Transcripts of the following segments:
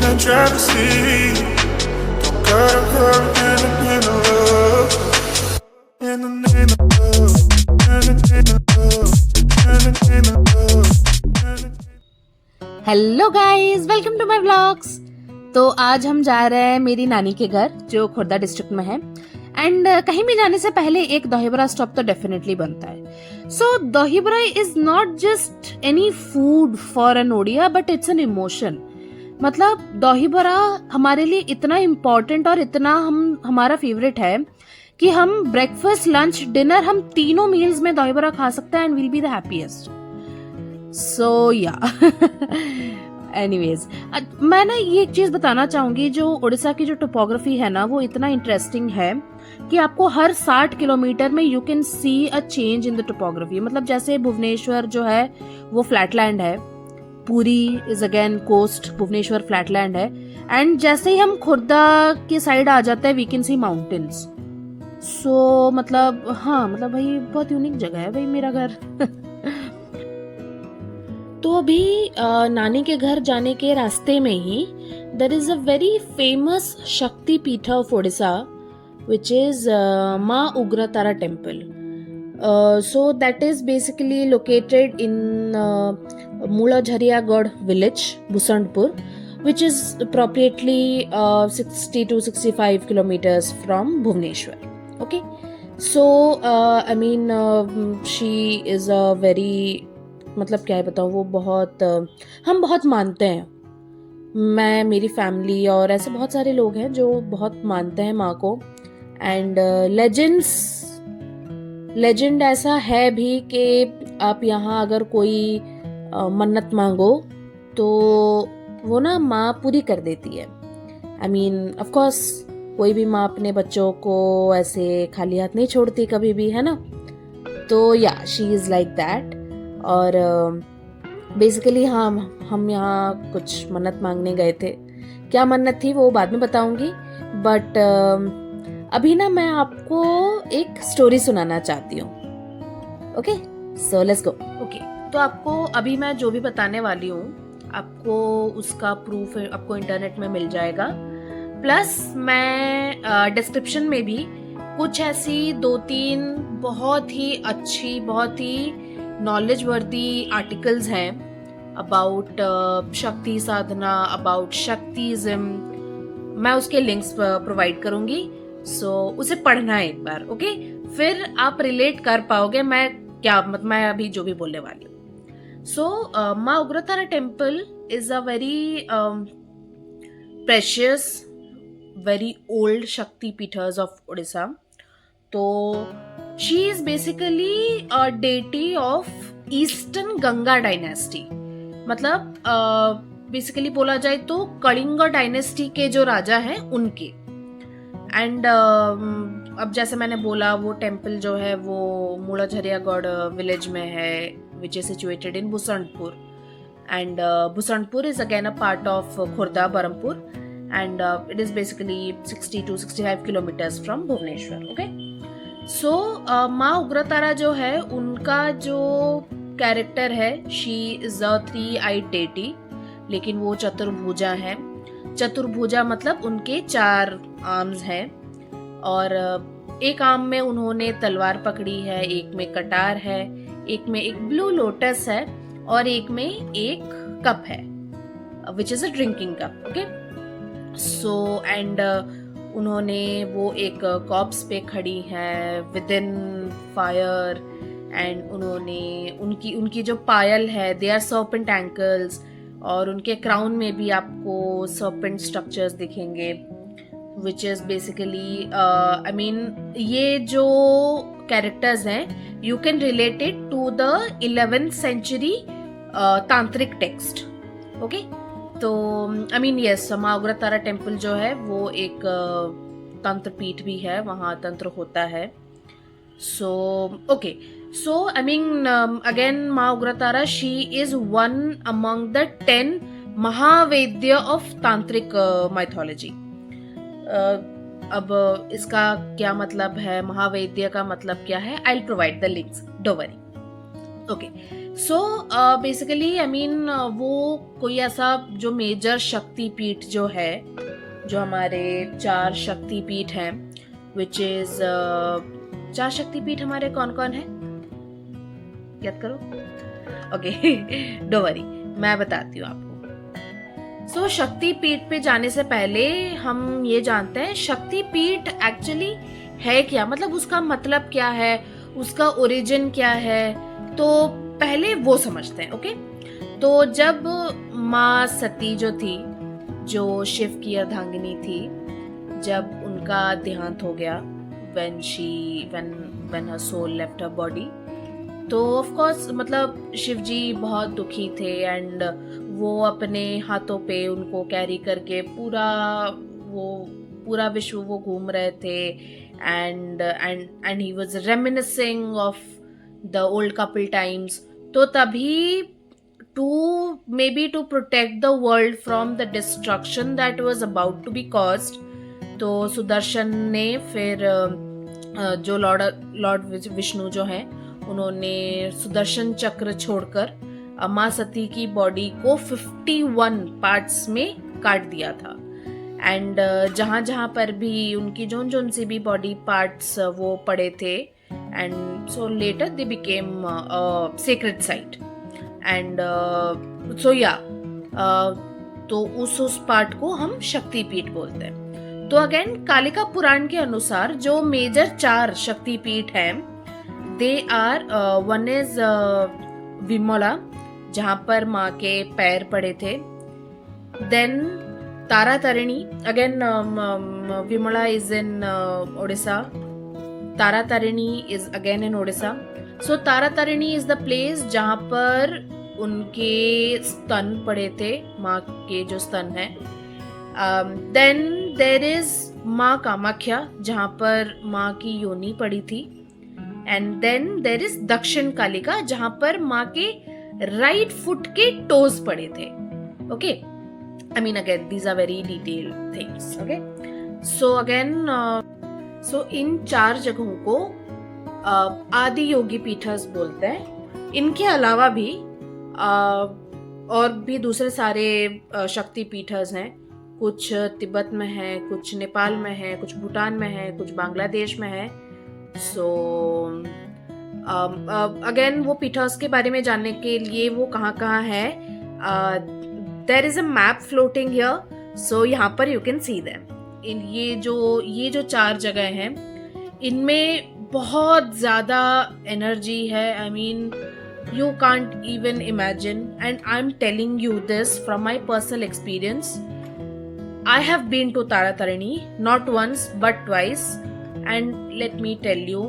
and travesty. Don't gotta come in the love. In the name of love. In the name of love. In the name of love. Hello guys, welcome to my vlogs. तो आज हम जा रहे हैं मेरी नानी के घर जो खुर्दा डिस्ट्रिक्ट में है। एंड कहीं भी जाने से पहले एक दही बड़ा स्टॉप तो डेफिनेटली बनता है। So dahi bada is not just any food for an Odia, but it's an emotion. मतलब दही बड़ा हमारे लिए इतना इम्पोर्टेंट और इतना हमारा फेवरेट है कि हम ब्रेकफास्ट, लंच, डिनर, हम तीनों मील्स में दही बड़ा खा सकते हैं and will be the happiest. So yeah anyways, मैं ना ये एक चीज बताना चाहूंगी, जो उड़ीसा की जो टोपोग्राफी है ना, वो इतना इंटरेस्टिंग है कि आपको हर 60 किलोमीटर में you can see a change in the topography. मतलब जैसे भुवनेश्वर जो है वो फ्लैटलैंड है, Puri is again coast, Bhubaneswar flatland है। एंड जैसे ही हम खुर्दा के साइड आ जाते हैं वी कैन सी माउंटेन्स। सो मतलब हाँ, मतलब भाई बहुत यूनिक जगह है भाई मेरा घर। तो अभी नानी के घर जाने के रास्ते में ही there is a very famous Shakti Peeth of Odisha which is Maa Ugratara temple. So that is basically located in Mulajhariyagarh village, Busandpur, which is appropriately 60 to 65 kilometers from Bhubaneswar. Okay, so I mean she is a very, मतलब क्या है बताऊँ, वो बहुत हम बहुत मानते हैं। मैं, मेरी फैमिली और ऐसे बहुत सारे लोग हैं जो बहुत मानते हैं माँ को। एंड लेजेंड ऐसा है भी कि आप यहाँ अगर कोई मन्नत मांगो तो वो ना माँ पूरी कर देती है। आई मीन ऑफ कोर्स कोई भी माँ अपने बच्चों को ऐसे खाली हाथ नहीं छोड़ती कभी भी, है ना। तो या शी इज लाइक दैट। और बेसिकली हाँ, हम यहाँ कुछ मन्नत मांगने गए थे। क्या मन्नत थी वो बाद में बताऊंगी, बट अभी ना मैं आपको एक स्टोरी सुनाना चाहती हूँ। Okay, so let's go. Okay, तो आपको अभी मैं जो भी बताने वाली हूँ आपको उसका प्रूफ आपको इंटरनेट में मिल जाएगा। प्लस मैं डिस्क्रिप्शन में भी कुछ ऐसी 2-3 बहुत ही अच्छी, बहुत ही नॉलेज वर्दी आर्टिकल्स हैं अबाउट शक्ति साधना, अबाउट शक्तिज्म। मैं उसके लिंक्स प्रोवाइड करूंगी। सो उसे पढ़ना है एक बार, ओके? फिर आप रिलेट कर पाओगे मैं क्या, मतलब मैं अभी जो भी बोलने वाली हूँ। सो माँ Ugratara temple is a very precious, very old शक्ति पीठर्स ऑफ उड़ीसा। तो she is basically a deity of eastern Ganga dynasty. मतलब बेसिकली बोला जाए तो कलिंग डायनेस्टी के जो राजा हैं उनके। एंड अब जैसे मैंने बोला, वो टेम्पल जो है वो मूलाझरियागढ़ विलेज में है, which is situated in Busandpur. And Busandpur is again a part of Khurda, Berhampur, and it is basically 60 to 65 kilometers from Bhubaneswar. Okay, so माँ उग्रतारा जो है उनका जो कैरेक्टर है, she is a 3-eyed deity, लेकिन वो चतुर्भुजा है। चतुर्भुजा मतलब उनके 4 आर्म्स हैं और एक आर्म में उन्होंने तलवार पकड़ी है, एक में कटार है, एक में एक ब्लू लोटस है और एक में एक कप है, which is a drinking cup. Okay, so and उन्होंने वो एक कॉप्स पे खड़ी है विद इन फायर। एंड उन्होंने उनकी जो पायल है, दे आर सर्पेंट एंकल्स, और उनके क्राउन में भी आपको सर्पेंट स्ट्रक्चर्स दिखेंगे, which is basically I mean ये जो कैरेक्टर्स हैं you can relate it to the 11th century tantric text. Okay, तो आई मीन यस, माँ उग्रतारा टेम्पल जो है वो एक तंत्र पीठ भी है, वहाँ तंत्र होता है। So okay, so I mean again Maa Ugratara, she is one among the 10 Mahavidya of tantric mythology. अब इसका क्या मतलब है, महावेद्य का मतलब क्या है, I will provide the links, don't worry. Okay, so basically I mean वो कोई ऐसा जो मेजर शक्तिपीठ जो है, जो हमारे 4 शक्तिपीठ हैं, विच इज 4 शक्तिपीठ हमारे कौन कौन है, याद करो। ओके, डोंट वरी, मैं बताती हूँ आपको। सो शक्तिपीठ पे जाने से पहले हम ये जानते हैं शक्तिपीठ एक्चुअली है क्या, मतलब उसका मतलब क्या है, उसका ओरिजिन क्या है। तो पहले वो समझते हैं। ओके, तो जब माँ सती जो थी, जो शिव की अर्धांगिनी थी, जब उनका देहांत हो गया, when her soul left her body, तो ऑफ कोर्स मतलब शिव जी बहुत दुखी थे एंड वो अपने हाथों पे उनको कैरी करके पूरा विश्व वो घूम रहे थे and he was reminiscing of the old couple times. तो तभी to protect the world from the destruction that was about to be caused, तो सुदर्शन ने फिर जो लॉर्ड विष्णु जो हैं, उन्होंने सुदर्शन चक्र छोड़कर माँ सती की बॉडी को 51 पार्ट्स में काट दिया था। एंड जहाँ जहाँ पर भी उनकी जोन सी भी बॉडी पार्ट्स वो पड़े थे, and so later they became sacred site. And so yeah तो उस पार्ट को हम शक्तिपीठ बोलते हैं। तो अगेन कालिका पुराण के अनुसार जो मेजर 4 शक्तिपीठ हैं, they are one is Vimala, जहाँ पर माँ के पैर पड़े थे। Then Taratarini, again Vimala is in Odisha, Taratarini is again in Odisha. So Taratarini is the place जहाँ पर उनके स्तन पड़े थे, माँ के जो स्तन हैं। देन देर इज माँ कामाख्या, जहाँ पर माँ की योनि पड़ी थी। एंड देन देर इज दक्षिण कालिका, जहां पर माँ के राइट फुट के टोज पड़े थे। Okay, I mean again these are very detailed things. Okay, so again so in 4 जगहों को आदि योगी पीठस बोलते हैं। इनके अलावा भी और भी दूसरे सारे शक्ति पीठस हैं। कुछ तिब्बत में है, कुछ नेपाल में है, कुछ भूटान में है, कुछ बांग्लादेश में है। सो अगेन वो पीठर्स के बारे में जानने के लिए वो कहाँ है, there is a map floating here, so यहाँ पर यू कैन सी देम। ये जो 4 जगह हैं, इनमें बहुत ज्यादा एनर्जी है। I mean you can't even imagine, and I am telling you this from my personal experience. I have been to Taratarani not once but twice, and let me tell you,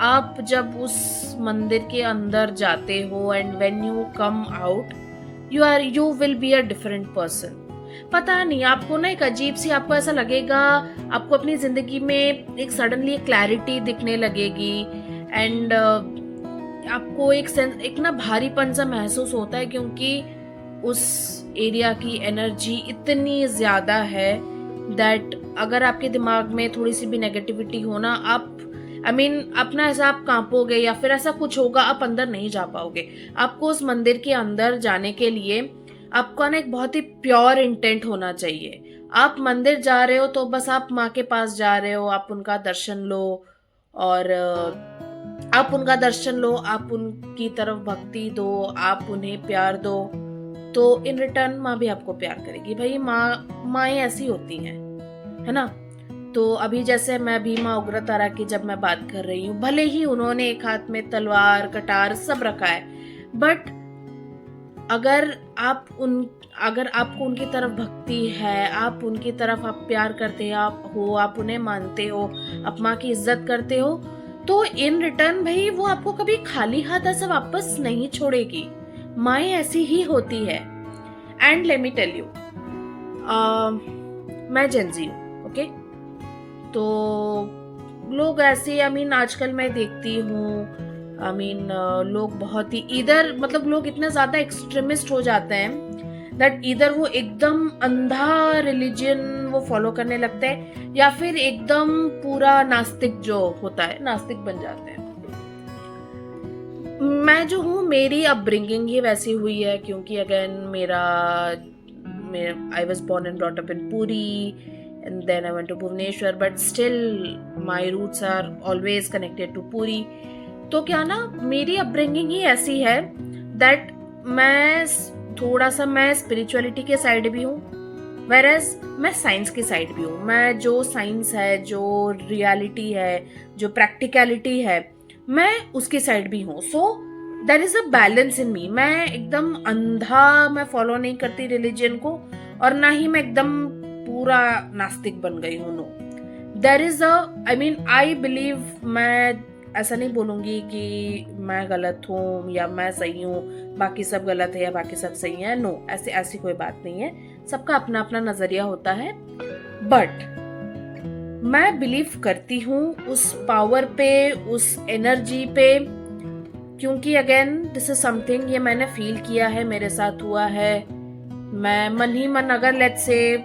आप जब उस मंदिर के अंदर जाते हो and when you come out, you will be a different person. पता नहीं, आपको ना एक अजीब सी, आपको ऐसा लगेगा, आपको अपनी जिंदगी में एक सडनली क्लैरिटी दिखने लगेगी एंड आपको एक ना भारीपन सा महसूस होता है, क्योंकि उस एरिया की एनर्जी इतनी ज्यादा है दैट अगर आपके दिमाग में थोड़ी सी भी नेगेटिविटी हो ना, आप अपना ऐसा आप कांपोगे या फिर ऐसा कुछ होगा, आप अंदर नहीं जा पाओगे। आपको उस मंदिर के अंदर जाने के लिए आपका ना एक बहुत ही प्योर इंटेंट होना चाहिए। आप मंदिर जा रहे हो तो बस आप माँ के पास जा रहे हो, आप उनका दर्शन लो और आप उनकी तरफ भक्ति दो, आप उन्हें प्यार दो, तो इन रिटर्न माँ भी आपको प्यार करेगी। भाई माँ ऐसी होती हैं, है ना। तो अभी जैसे मैं भीमा उग्रतारा की जब मैं बात कर रही हूँ, भले ही उन्होंने एक हाथ में तलवार कटार सब रखा है, बट अगर आपको उनकी तरफ भक्ति है, आप उनकी तरफ आप प्यार करते हो, आप उन्हें मानते हो, आप माँ की इज्जत करते हो, तो इन रिटर्न भाई वो आपको कभी खाली हाथ ऐसे वापस नहीं छोड़ेगी। माँ ऐसी ही होती है। And let me tell you, मैं जेंजी हूँ, ओके। तो लोग ऐसे, आजकल मैं देखती हूँ, लोग बहुत ही लोग इतने ज्यादा एक्सट्रीमिस्ट हो जाते हैं दैट इधर वो एकदम अंधा रिलीजन वो फॉलो करने लगते हैं, या फिर एकदम पूरा नास्तिक जो होता है, नास्तिक बन जाते हैं। मैं जो हूँ, मेरी अपब्रिंगिंग ही वैसी हुई है, क्योंकि again I was born and brought up in Puri, and then I went to Bhubaneswar, but still my roots are always connected to Puri. तो क्या ना, मेरी अपब्रिंगिंग ही ऐसी है दैट मैं स्पिरिचुअलिटी के साइड भी हूँ, वेरएज मैं साइंस की साइड भी हूँ. मैं जो साइंस है, जो रियलिटी है, जो प्रैक्टिकलिटी है, मैं उसकी साइड भी हूँ. So there is a balance in me. मैं एकदम अंधा मैं फॉलो नहीं करती रिलीजन को, और ना ही मैं एकदम पूरा नास्तिक बन गई हूँ. No, there is I believe, मैं ऐसा नहीं बोलूंगी कि मैं गलत हूँ या मैं सही हूँ, बाकी सब गलत है या बाकी सब सही है. नो, ऐसी कोई बात नहीं है. सबका अपना अपना नजरिया होता है. बट मैं बिलीव करती हूँ उस पावर पे, उस एनर्जी पे, क्योंकि अगेन दिस इज समथिंग, ये मैंने फील किया है, मेरे साथ हुआ है. मैं मन ही मन, अगर लेट्स से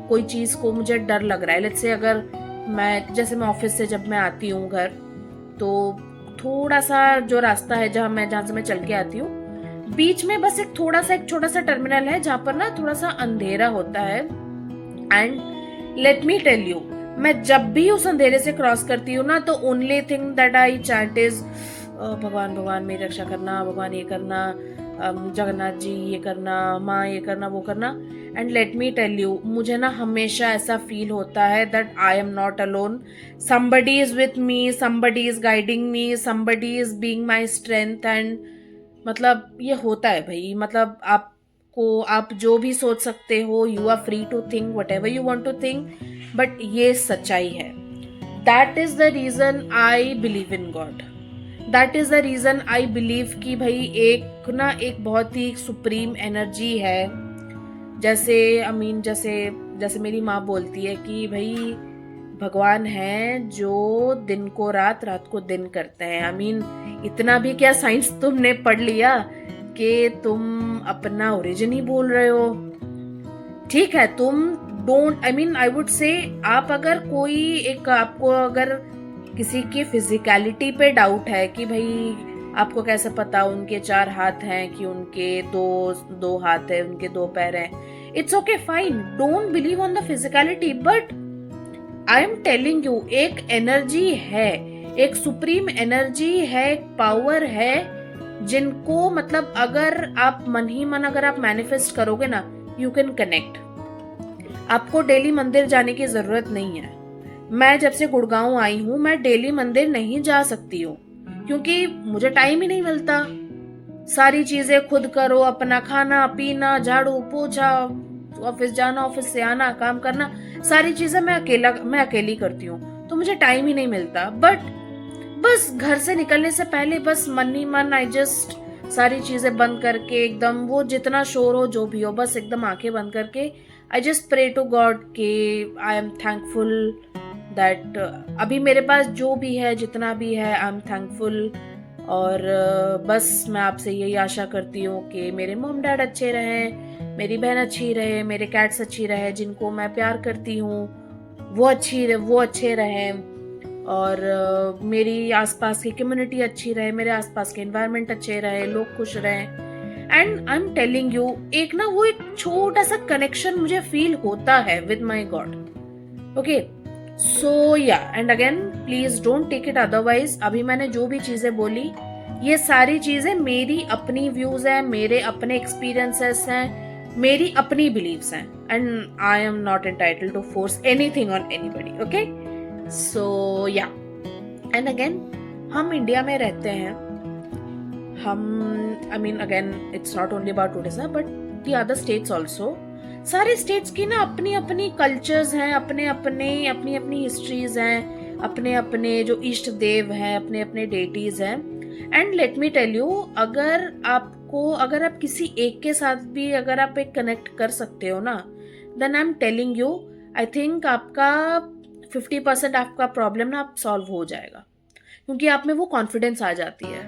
कोई चीज को मुझे डर लग रहा है, लेट्स से अगर मैं ऑफिस से जब मैं आती हूँ घर, तो थोड़ा सा जो रास्ता है जहाँ से मैं चल के आती हूँ, बीच में बस एक छोटा सा टर्मिनल है जहाँ पर ना थोड़ा सा अंधेरा होता है. And let me tell you, मैं जब भी उस अंधेरे से क्रॉस करती हूँ ना, तो only thing that I chant is भगवान भगवान मेरी रक्षा करना, भगवान ये करना, जगन्नाथ जी ये करना, माँ ये करना, वो करना. And let me tell you, मुझे ना हमेशा ऐसा फील होता है that I am not alone. Somebody is with me, somebody is guiding me, somebody is being my strength. And मतलब ये होता है भाई. मतलब आप जो भी सोच सकते हो, you are free to think whatever you want to think, but ये सच्चाई है. That is the reason I believe in God. That is the reason I believe कि भाई एक बहुत ही सुप्रीम एनर्जी है. जैसे मेरी माँ बोलती है कि भाई भगवान है जो दिन को रात, रात को दिन करते हैं. इतना भी क्या साइंस तुमने पढ़ लिया कि तुम अपना ओरिजिन ही भूल रहे हो? ठीक है, तुम डोंट आई वुड से, आप अगर आपको अगर किसी की फिजिकलिटी पे डाउट है कि भाई आपको कैसे पता उनके 4 हाथ हैं, कि उनके दो हाथ है, उनके 2 पैर हैं, it's okay, fine, don't believe on the physicality. But I am telling you, एक एनर्जी है, एक सुप्रीम एनर्जी है, एक पावर है, जिनको मतलब अगर आप मन ही मन अगर आप मैनिफेस्ट करोगे ना, यू कैन कनेक्ट. आपको डेली मंदिर जाने की जरूरत नहीं है. मैं जब से गुड़गांव आई हूँ, मैं डेली मंदिर नहीं जा सकती हूँ, क्योंकि मुझे टाइम ही नहीं मिलता. सारी चीजें खुद करो, अपना खाना पीना, झाड़ू पोछा, ऑफिस जाना, ऑफिस से आना, काम करना, सारी चीजें मैं अकेली करती हूँ, तो मुझे टाइम ही नहीं मिलता. बट बस घर से निकलने से पहले बस मन ही मन आई जस्ट सारी चीजें बंद करके, एकदम वो जितना शोर हो जो भी हो, बस एकदम आंखें बंद करके I just pray to God कि आई एम थैंकफुल दैट अभी मेरे पास जो भी है, जितना भी है, आई एम थैंकफुल. और बस मैं आपसे यही आशा करती हूँ कि मेरे मॉम डैड अच्छे रहें, मेरी बहन अच्छी रहे, मेरे कैट्स अच्छी रहे, जिनको मैं प्यार करती हूँ वो अच्छे रहें, और मेरी आसपास की कम्युनिटी अच्छी रहे, मेरे आसपास के एनवायरनमेंट अच्छे रहे, लोग खुश रहें. And I am telling you, एक छोटा सा कनेक्शन मुझे फील होता है with my God. Okay, so yeah, and again please don't take it otherwise. अभी मैंने जो भी चीजें बोली, ये सारी चीजें मेरी अपनी व्यूज हैं, मेरे अपने एक्सपीरियंसेस हैं, मेरी अपनी बिलीव्स हैं, and I am not entitled to force anything on anybody. Okay, so yeah, and again हम इंडिया में रहते हैं. Again it's not only about Orissa but the other states also. सारे स्टेट्स की ना अपनी अपनी कल्चर्स हैं, अपनी अपनी हिस्ट्रीज हैं, अपने अपने जो इष्ट देव हैं, अपने अपने डेटीज हैं. And let me tell you, अगर आप किसी एक के साथ भी अगर आप एक कनेक्ट कर सकते हो ना, then I am telling you, I think आपका 50% आपका प्रॉब्लम ना आप सॉल्व हो जाएगा, क्योंकि आप में वो कॉन्फिडेंस आ जाती है.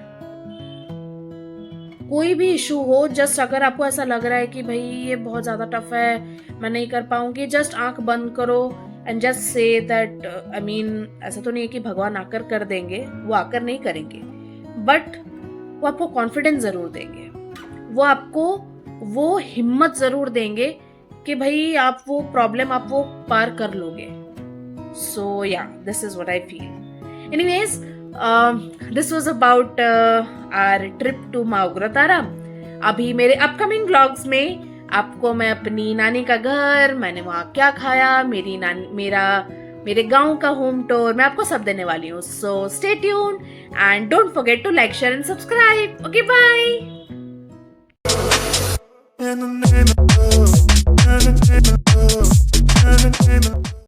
कोई भी इशू हो, जस्ट अगर आपको ऐसा लग रहा है कि भाई ये बहुत ज्यादा टफ है, मैं नहीं कर पाऊंगी, जस्ट आंख बंद करो एंड जस्ट से दैट, ऐसा तो नहीं है कि भगवान आकर कर देंगे, वो आकर नहीं करेंगे, बट वो आपको कॉन्फिडेंस ज़रूर देंगे, वो आपको वो हिम्मत ज़रूर देंगे कि भाई आप वो प्रॉब्लम आप वो पार कर लोगे. So yeah this is what I feel. Anyways, this was about our trip to Maa Ugratara. अभी मेरे अपकमिंग व्लॉग्स में आपको मैं अपनी नानी का घर, मैंने वहाँ क्या खाया, मेरे गांव का होम टूर, मैं आपको सब देने वाली हूँ. So stay tuned and don't forget to like, share and subscribe. Okay, bye. In the name of love, in the name of love, in the name of